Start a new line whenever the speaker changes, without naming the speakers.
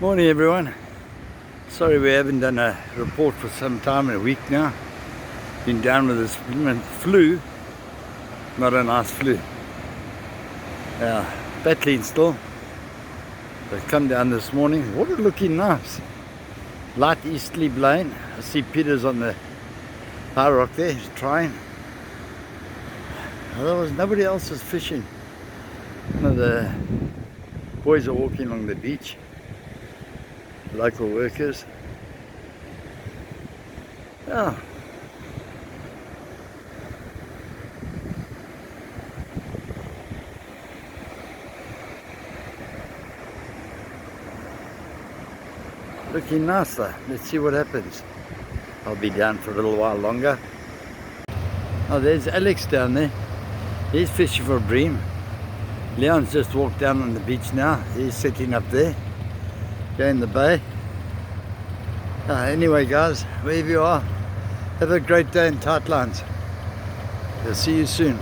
Morning everyone. Sorry we haven't done a report for some time, a week now. Been down with this flu. Not a nice flu. Yeah, battling still. But come down this morning. Water looking nice. Light easterly blowing. I see Peter's on the high rock there, he's trying. Otherwise nobody else is fishing. One of the boys are walking along the beach. Local workers. Oh. Looking nice though. Let's see what happens. I'll be down for a little while longer. Oh, there's Alex down there. He's fishing for a bream. Leon's just walked down on the beach now. He's sitting up there. Go in the bay. Anyway guys, wherever you are, have a great day in tight lines. I'll see you soon.